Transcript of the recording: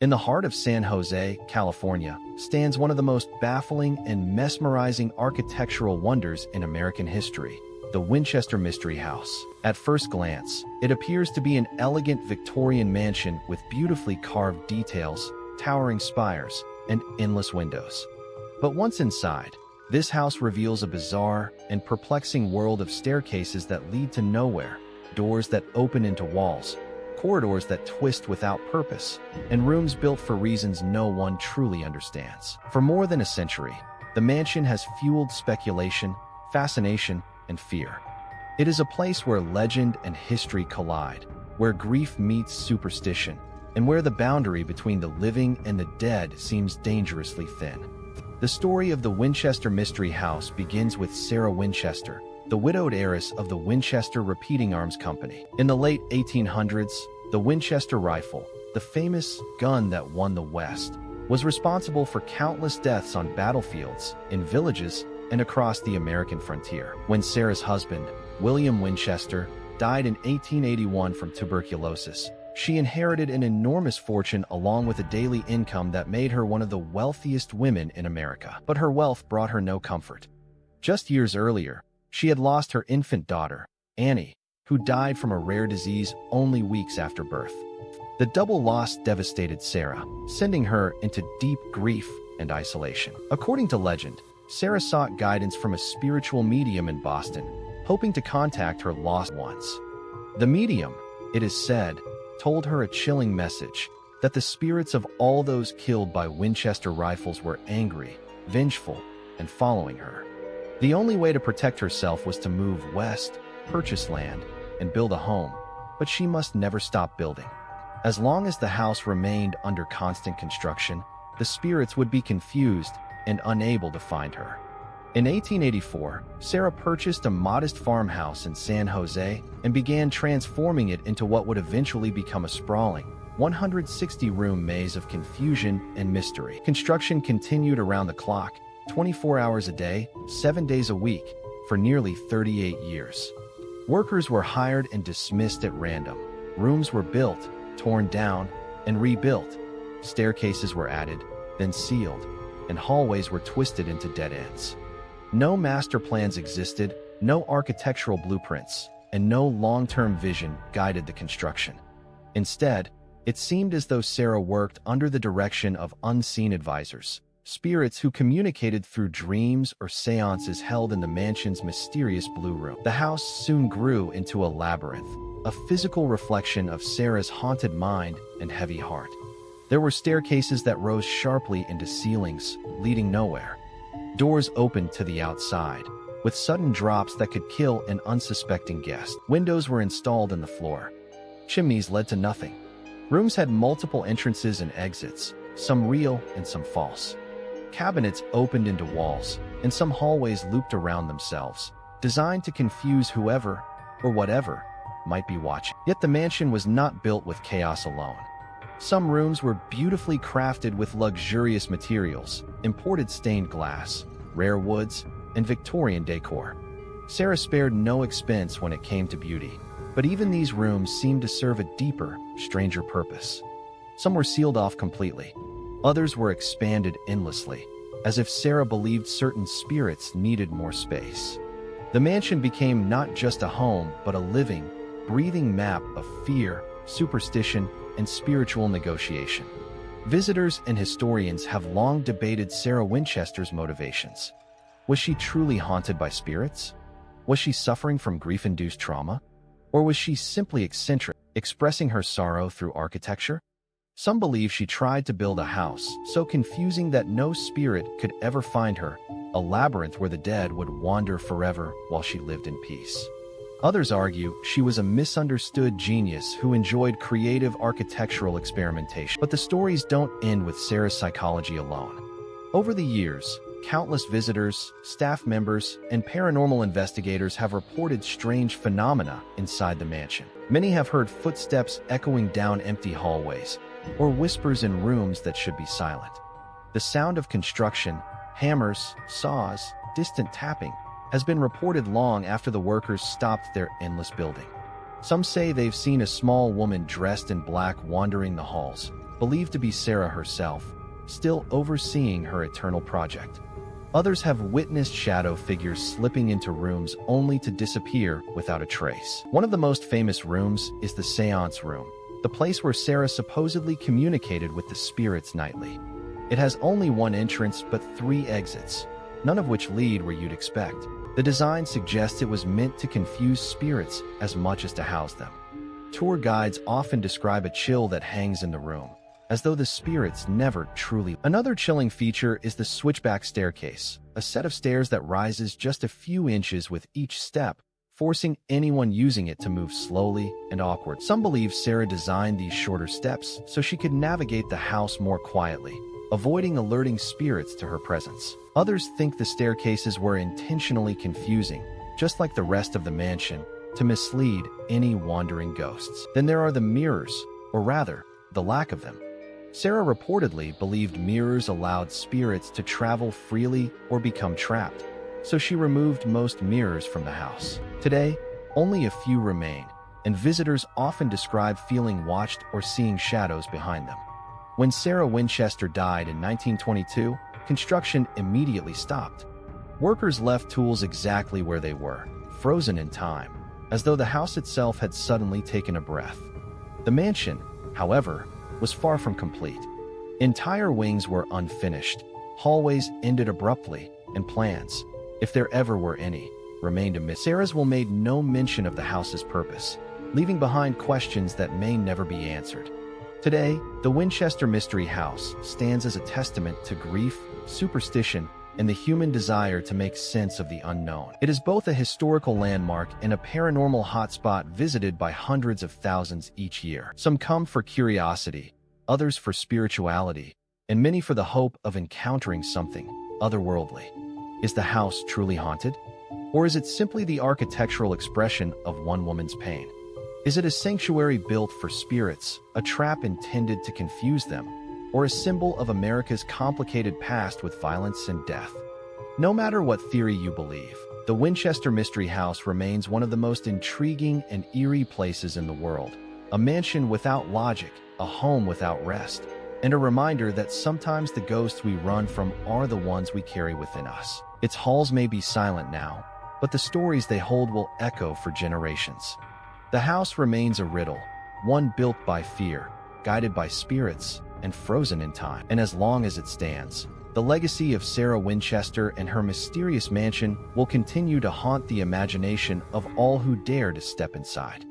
In the heart of San Jose, California, stands one of the most baffling and mesmerizing architectural wonders in American history, the Winchester Mystery House. At first glance, it appears to be an elegant Victorian mansion with beautifully carved details, towering spires, and endless windows. But once inside, this house reveals a bizarre and perplexing world of staircases that lead to nowhere, doors that open into walls, corridors that twist without purpose, and rooms built for reasons no one truly understands. For more than a century, the mansion has fueled speculation, fascination, and fear. It is a place where legend and history collide, where grief meets superstition, and where the boundary between the living and the dead seems dangerously thin. The story of the Winchester Mystery House begins with Sarah Winchester, the widowed heiress of the Winchester Repeating Arms Company. In the late 1800s, the Winchester Rifle, the famous gun that won the West, was responsible for countless deaths on battlefields, in villages, and across the American frontier. When Sarah's husband, William Winchester, died in 1881 from tuberculosis, she inherited an enormous fortune along with a daily income that made her one of the wealthiest women in America. But her wealth brought her no comfort. Just years earlier, she had lost her infant daughter, Annie, who died from a rare disease only weeks after birth. The double loss devastated Sarah, sending her into deep grief and isolation. According to legend, Sarah sought guidance from a spiritual medium in Boston, hoping to contact her lost ones. The medium, it is said, told her a chilling message that the spirits of all those killed by Winchester rifles were angry, vengeful, and following her. The only way to protect herself was to move west, purchase land, and build a home, but she must never stop building. As long as the house remained under constant construction, the spirits would be confused and unable to find her. In 1884, Sarah purchased a modest farmhouse in San Jose and began transforming it into what would eventually become a sprawling, 160-room maze of confusion and mystery. Construction continued around the clock, 24 hours a day, 7 days a week, for nearly 38 years. Workers were hired and dismissed at random. Rooms were built, torn down, and rebuilt. Staircases were added, then sealed, and hallways were twisted into dead ends. No master plans existed, no architectural blueprints, and no long-term vision guided the construction. Instead, it seemed as though Sarah worked under the direction of unseen advisors, spirits who communicated through dreams or seances held in the mansion's mysterious blue room. The house soon grew into a labyrinth, a physical reflection of Sarah's haunted mind and heavy heart. There were staircases that rose sharply into ceilings, leading nowhere. Doors opened to the outside, with sudden drops that could kill an unsuspecting guest. Windows were installed in the floor. Chimneys led to nothing. Rooms had multiple entrances and exits, some real and some false. Cabinets opened into walls, and some hallways looped around themselves, designed to confuse whoever, or whatever, might be watching. Yet the mansion was not built with chaos alone. Some rooms were beautifully crafted with luxurious materials, imported stained glass, rare woods, and Victorian decor. Sarah spared no expense when it came to beauty, but even these rooms seemed to serve a deeper, stranger purpose. Some were sealed off completely. Others were expanded endlessly, as if Sarah believed certain spirits needed more space. The mansion became not just a home, but a living, breathing map of fear, superstition, and spiritual negotiation. Visitors and historians have long debated Sarah Winchester's motivations. Was she truly haunted by spirits? Was she suffering from grief-induced trauma? Or was she simply eccentric, expressing her sorrow through architecture? Some believe she tried to build a house so confusing that no spirit could ever find her, a labyrinth where the dead would wander forever while she lived in peace. Others argue she was a misunderstood genius who enjoyed creative architectural experimentation. But the stories don't end with Sarah's psychology alone. Over the years, countless visitors, staff members, and paranormal investigators have reported strange phenomena inside the mansion. Many have heard footsteps echoing down empty hallways, or whispers in rooms that should be silent. The sound of construction, hammers, saws, distant tapping, has been reported long after the workers stopped their endless building. Some say they've seen a small woman dressed in black wandering the halls, believed to be Sarah herself, still overseeing her eternal project. Others have witnessed shadow figures slipping into rooms only to disappear without a trace. One of the most famous rooms is the Séance room, the place where Sarah supposedly communicated with the spirits nightly. It has only one entrance but 3 exits, none of which lead where you'd expect. The design suggests it was meant to confuse spirits as much as to house them. Tour guides often describe a chill that hangs in the room, as though the spirits never truly. Another chilling feature is the switchback staircase, a set of stairs that rises just a few inches with each step, forcing anyone using it to move slowly and awkward. Some believe Sarah designed these shorter steps so she could navigate the house more quietly, avoiding alerting spirits to her presence. Others think the staircases were intentionally confusing, just like the rest of the mansion, to mislead any wandering ghosts. Then there are the mirrors, or rather, the lack of them. Sarah reportedly believed mirrors allowed spirits to travel freely or become trapped, so she removed most mirrors from the house. Today, only a few remain, and visitors often describe feeling watched or seeing shadows behind them. When Sarah Winchester died in 1922, construction immediately stopped. Workers left tools exactly where they were, frozen in time, as though the house itself had suddenly taken a breath. The mansion, however, was far from complete. Entire wings were unfinished, hallways ended abruptly, and plans, if there ever were any, remained a mystery. Sarah's will made no mention of the house's purpose, leaving behind questions that may never be answered. Today, the Winchester Mystery House stands as a testament to grief, superstition, and the human desire to make sense of the unknown. It is both a historical landmark and a paranormal hotspot visited by hundreds of thousands each year. Some come for curiosity, others for spirituality, and many for the hope of encountering something otherworldly. Is the house truly haunted? Or is it simply the architectural expression of one woman's pain? Is it a sanctuary built for spirits, a trap intended to confuse them, or a symbol of America's complicated past with violence and death? No matter what theory you believe, the Winchester Mystery House remains one of the most intriguing and eerie places in the world. A mansion without logic, a home without rest, and a reminder that sometimes the ghosts we run from are the ones we carry within us. Its halls may be silent now, but the stories they hold will echo for generations. The house remains a riddle, one built by fear, guided by spirits, and frozen in time. And as long as it stands, the legacy of Sarah Winchester and her mysterious mansion will continue to haunt the imagination of all who dare to step inside.